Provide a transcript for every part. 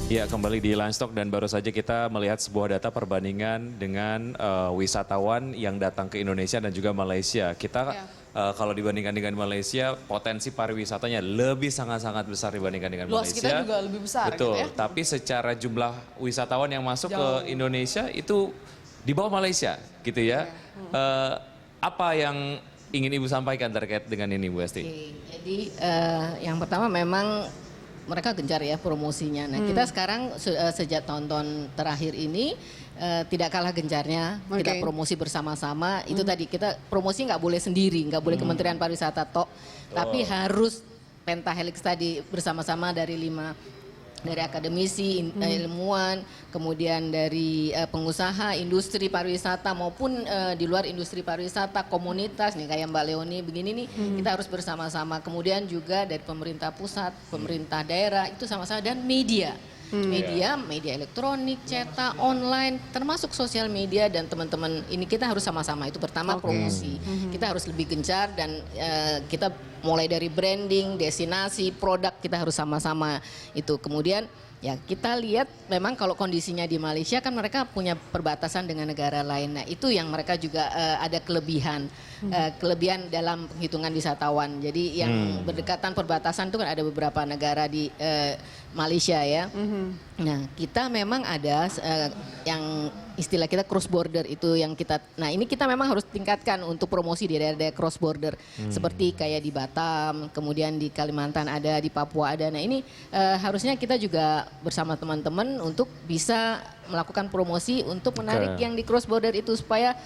Ya, kembali di Livestock dan baru saja kita melihat sebuah data perbandingan dengan wisatawan yang datang ke Indonesia dan juga Malaysia. Kita kalau dibandingkan dengan Malaysia, potensi pariwisatanya lebih sangat-sangat besar dibandingkan dengan Luas Malaysia. kita juga lebih besar. Betul, gitu ya. tapi secara jumlah wisatawan yang masuk Jauh. ke Indonesia itu di bawah Malaysia gitu ya. Apa yang ingin Ibu sampaikan terkait dengan ini, Bu Esti? Oke, jadi yang pertama memang mereka gencar ya promosinya. Nah kita sekarang sejak tahun-tahun terakhir ini tidak kalah gencarnya kita promosi bersama-sama. Itu tadi kita promosi nggak boleh sendiri, nggak boleh Kementerian Pariwisata tok, tapi harus Pentahelix tadi bersama-sama dari akademisi, ilmuwan, kemudian dari pengusaha, industri pariwisata maupun di luar industri pariwisata, komunitas nih kayak Mbak Leoni begini nih, kita harus bersama-sama. Kemudian juga dari pemerintah pusat, pemerintah daerah itu sama-sama dan media. Media elektronik, cetak, online, termasuk sosial media dan teman-teman ini kita harus sama-sama. Itu pertama promosi. Kita harus lebih gencar dan kita mulai dari branding, destinasi, produk kita harus sama-sama itu. Kemudian ya kita lihat memang kalau kondisinya di Malaysia kan mereka punya perbatasan dengan negara lain. Nah itu yang mereka juga ada kelebihan dalam penghitungan wisatawan. Jadi yang berdekatan perbatasan itu kan ada beberapa negara di Malaysia ya. Nah kita memang ada yang istilah kita cross border itu yang kita, nah ini kita memang harus tingkatkan untuk promosi di daerah-daerah cross border seperti kayak di Batam, kemudian di Kalimantan ada, di Papua ada. Nah ini harusnya kita juga bersama teman-teman untuk bisa melakukan promosi untuk menarik yang di cross border itu supaya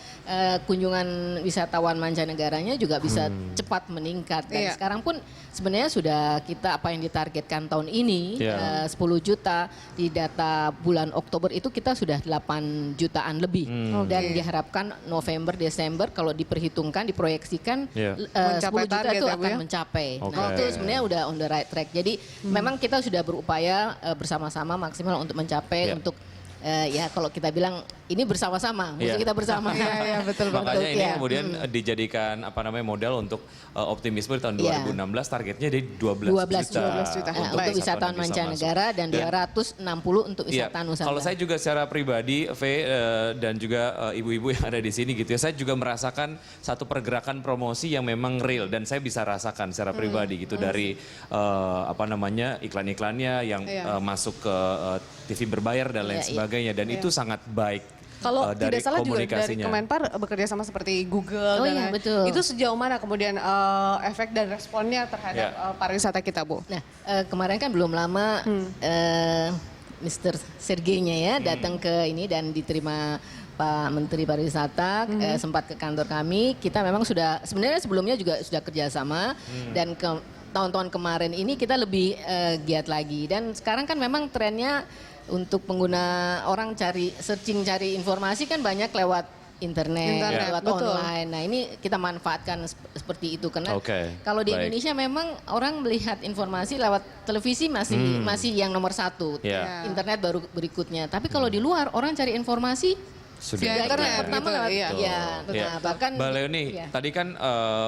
kunjungan wisatawan mancanegaranya juga bisa cepat meningkat. Dan sekarang pun sebenarnya sudah kita apa yang ditargetkan tahun ini 10 juta di data bulan Oktober itu kita sudah 8 jutaan lebih dan diharapkan November Desember kalau diperhitungkan diproyeksikan 10 juta itu akan mencapai. Nah itu sebenarnya udah on the right track. Jadi memang kita sudah berupaya bersama-sama maksimal untuk mencapai untuk ya kalau kita bilang ini bersama-sama, musuh kita bersama. Iya, betul. Makanya ini kemudian dijadikan apa namanya modal untuk optimisme di tahun 2016 targetnya di 12 juta. Untuk wisatawan mancanegara dan 260 untuk wisatawan Nusantara. Kalau saya juga secara pribadi, V dan juga ibu-ibu yang ada di sini gitu ya, saya juga merasakan satu pergerakan promosi yang memang real dan saya bisa rasakan secara pribadi gitu dari apa namanya iklan-iklannya yang masuk ke TV berbayar dan lain sebagainya dan itu sangat baik. Kalau dari tidak salah juga dari komunikasinya. Kemenpar bekerja sama seperti Google dan betul. itu sejauh mana kemudian efek dan responnya terhadap pariwisata kita, Bu? Nah kemarin kan belum lama Mr. Sergei-nya ya datang ke ini dan diterima Pak Menteri Pariwisata sempat ke kantor kami. Kita memang sudah sebenarnya sebelumnya juga sudah kerjasama dan tahun-tahun kemarin ini kita lebih giat lagi dan sekarang kan memang trennya untuk pengguna orang cari informasi kan banyak lewat internet lewat online. Nah ini kita manfaatkan seperti itu karena kalau di Indonesia memang orang melihat informasi lewat televisi masih yang nomor satu, internet baru berikutnya. Tapi kalau di luar orang cari informasi sudah pertama bahkan Mbak Leoni tadi kan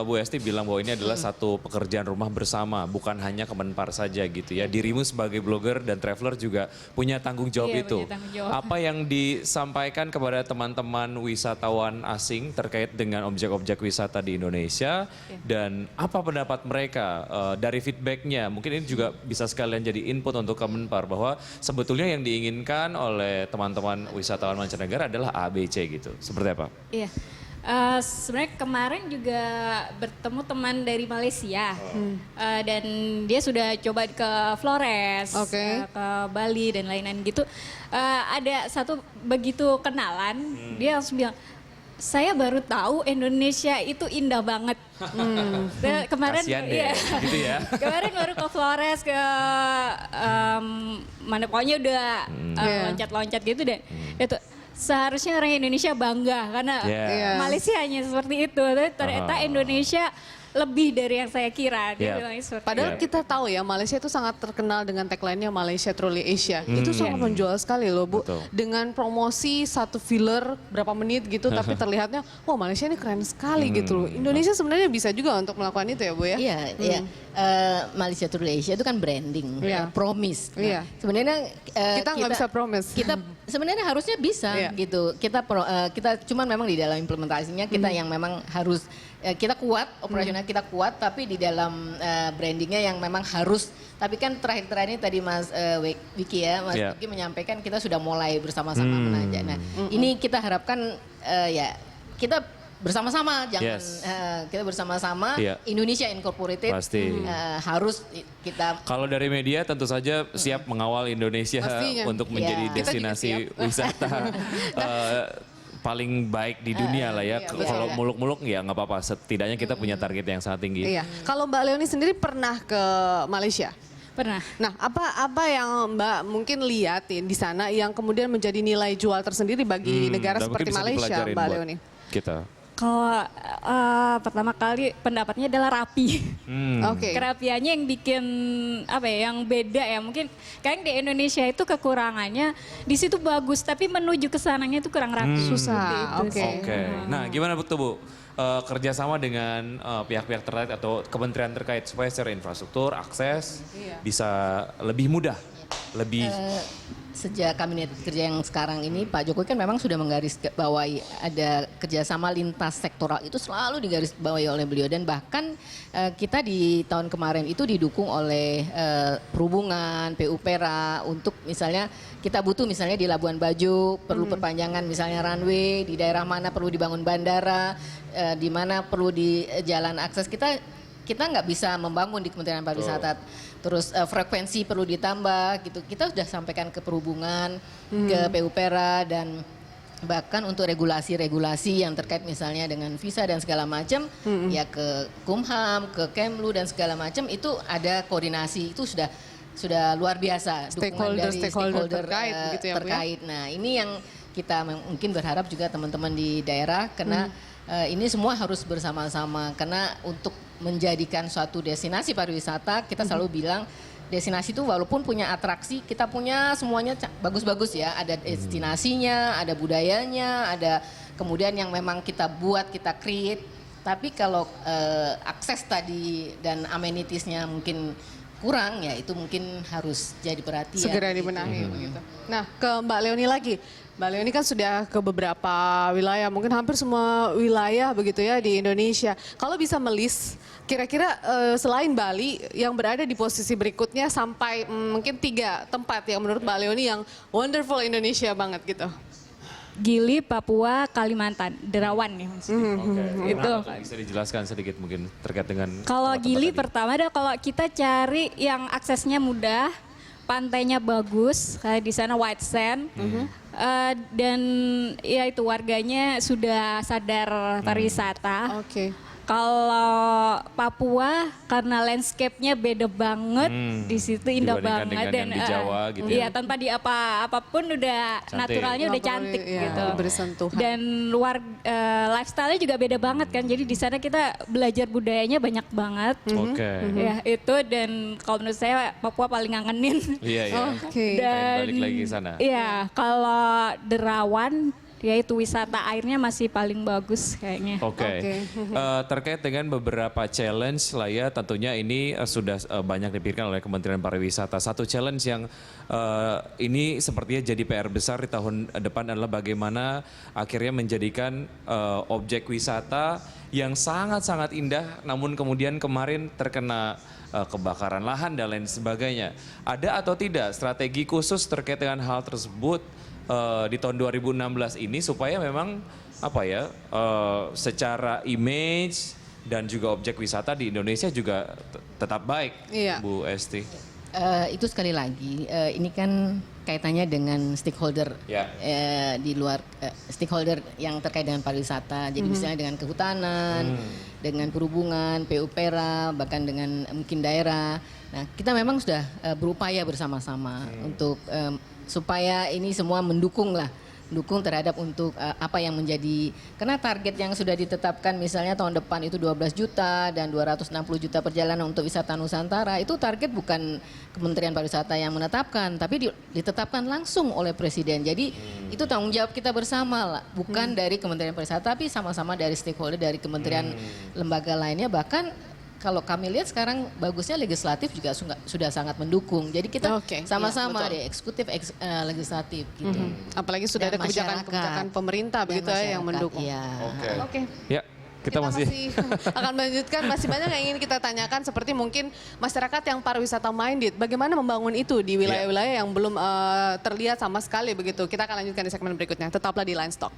Bu Esti bilang bahwa ini adalah satu pekerjaan rumah bersama, bukan hanya Kemenpar saja gitu ya. Dirimu sebagai blogger dan traveler juga punya tanggung jawab itu. Apa yang disampaikan kepada teman-teman wisatawan asing terkait dengan objek-objek wisata di Indonesia dan apa pendapat mereka dari feedbacknya? Mungkin ini juga bisa sekalian jadi input untuk Kemenpar bahwa sebetulnya yang diinginkan oleh teman-teman wisatawan mancanegara adalah ABC gitu. Seperti apa? Iya. Sebenarnya kemarin juga bertemu teman dari Malaysia dan dia sudah coba ke Flores, ke Bali dan lain-lain gitu. Ada satu begitu kenalan, dia langsung bilang, saya baru tahu Indonesia itu indah banget. Kemarin gitu ya. Kemarin baru ke Flores, ke mana pokoknya udah loncat-loncat gitu deh. Itu seharusnya orang Indonesia bangga karena Malaysia hanya seperti itu. Tapi ternyata Indonesia lebih dari yang saya kira. Dia bilangnya seperti Padahal kita tahu ya Malaysia itu sangat terkenal dengan tagline-nya Malaysia Truly Asia. Itu sangat menjual sekali loh Bu. Betul. Dengan promosi satu filler berapa menit gitu tapi terlihatnya wah Malaysia ini keren sekali gitu loh. Indonesia sebenarnya bisa juga untuk melakukan itu ya Bu ya. Iya, iya. Malaysia Truly Asia itu kan branding, promise. Nah, sebenarnya kita nggak bisa promise. Kita sebenarnya harusnya bisa gitu. Kita cuman memang di dalam implementasinya kita yang memang harus kita kuat, operasional kita kuat, tapi di dalam brandingnya yang memang harus. Tapi kan terakhir-terakhir ini tadi Mas Wiki ya, Mas Wiki menyampaikan kita sudah mulai bersama-sama menajak. Nah, ini kita harapkan ya kita bersama-sama, jangan kita bersama-sama Indonesia Incorporated harus kita. Kalau dari media tentu saja siap mengawal Indonesia untuk menjadi destinasi wisata paling baik di dunia lah ya. Kalau muluk-muluk ya nggak apa-apa, setidaknya kita punya target yang sangat tinggi. Iya. Kalau Mbak Leonie sendiri pernah ke Malaysia? Pernah. Nah, apa yang Mbak mungkin lihatin di sana yang kemudian menjadi nilai jual tersendiri bagi negara seperti Malaysia, Mbak Leonie? Kita. Kalau pertama kali pendapatnya adalah rapi. Kerapiannya yang bikin apa ya, yang beda ya. Mungkin kayak di Indonesia itu kekurangannya di situ bagus, tapi menuju ke sananya itu kurang rapi. Susah. Oke. Nah, gimana betul Bu? Kerjasama dengan pihak-pihak terkait atau kementerian terkait supaya secara infrastruktur, akses bisa lebih mudah, lebih. Sejak kabinet kerja yang sekarang ini Pak Jokowi kan memang sudah menggarisbawahi ada kerjasama lintas sektoral itu selalu digarisbawahi oleh beliau dan bahkan kita di tahun kemarin itu didukung oleh perhubungan, PUPera untuk misalnya kita butuh misalnya di Labuan Bajo perlu perpanjangan misalnya runway, di daerah mana perlu dibangun bandara, di mana perlu di jalan akses kita nggak bisa membangun di Kementerian Pariwisata, terus frekuensi perlu ditambah gitu. Kita sudah sampaikan ke perhubungan, ke PUPera dan bahkan untuk regulasi-regulasi yang terkait misalnya dengan visa dan segala macam, ya ke Kumham, ke Kemlu dan segala macam itu ada koordinasi itu sudah luar biasa. Stakeholder terkait, gitu ya, terkait. Nah ini yang kita mungkin berharap juga teman-teman di daerah karena ini semua harus bersama-sama karena untuk menjadikan suatu destinasi pariwisata kita selalu bilang destinasi itu walaupun punya atraksi kita punya semuanya bagus-bagus ya, ada destinasinya, ada budayanya, ada kemudian yang memang kita buat, kita create, tapi kalau akses tadi dan amenitiesnya mungkin kurang ya itu mungkin harus jadi perhatian. Segera dibenahi begitu. Nah, ke Mbak Leonie lagi. Mbak Leonie kan sudah ke beberapa wilayah, mungkin hampir semua wilayah begitu ya di Indonesia. Kalau bisa melis, kira-kira selain Bali yang berada di posisi berikutnya sampai mungkin 3 tempat yang menurut Mbak Leonie yang wonderful Indonesia banget gitu. Gili, Papua, Kalimantan, Derawan nih maksudnya. Itu. Bisa dijelaskan sedikit mungkin terkait dengan. Kalau Gili pertama adalah kalau kita cari yang aksesnya mudah, pantainya bagus, kayak di sana white sand, dan ya itu warganya sudah sadar pariwisata. Kalau Papua karena landscape-nya beda banget, di situ indah banget dan di Jawa gitu iya tanpa di apapun udah cantik. Naturalnya udah cantik gitu. Bersentuhan. Dan lifestyle-nya juga beda banget kan. Jadi di sana kita belajar budayanya banyak banget. Ya itu dan kalau menurut saya Papua paling ngangenin. Iya. Dan balik lagi ke sana. Iya, kalau Derawan yaitu wisata airnya masih paling bagus kayaknya. Terkait dengan beberapa challenge lah ya, tentunya ini sudah banyak dipikirkan oleh Kementerian Pariwisata. Satu challenge yang ini sepertinya jadi PR besar di tahun depan adalah bagaimana akhirnya menjadikan objek wisata yang sangat-sangat indah, namun kemudian kemarin terkena kebakaran lahan dan lain sebagainya. Ada atau tidak strategi khusus terkait dengan hal tersebut di tahun 2016 ini supaya memang secara image dan juga objek wisata di Indonesia juga tetap baik, Bu Esti? Itu sekali lagi, ini kan kaitannya dengan stakeholder di luar stakeholder yang terkait dengan pariwisata. Jadi misalnya dengan kehutanan, dengan perhubungan, PUPera, bahkan dengan mungkin daerah. Nah, kita memang sudah berupaya bersama-sama untuk supaya ini semua mendukung lah mendukung terhadap untuk apa yang menjadi, karena target yang sudah ditetapkan misalnya tahun depan itu 12 juta dan 260 juta perjalanan untuk wisata Nusantara, itu target bukan Kementerian Pariwisata yang menetapkan, tapi ditetapkan langsung oleh Presiden. Jadi itu tanggung jawab kita bersama lah, bukan dari Kementerian Pariwisata, tapi sama-sama dari stakeholder, dari kementerian lembaga lainnya. Bahkan kalau kami lihat sekarang bagusnya legislatif juga sudah sangat mendukung. Jadi kita sama-sama di eksekutif, legislatif gitu. Apalagi sudah ada kebijakan pemerintah begitu ya yang mendukung. Oke. Ya, kita masih akan melanjutkan, masih banyak yang ingin kita tanyakan, seperti mungkin masyarakat yang pariwisata minded, bagaimana membangun itu di wilayah-wilayah yang belum terlihat sama sekali begitu. Kita akan lanjutkan di segmen berikutnya. Tetaplah di Line Talk.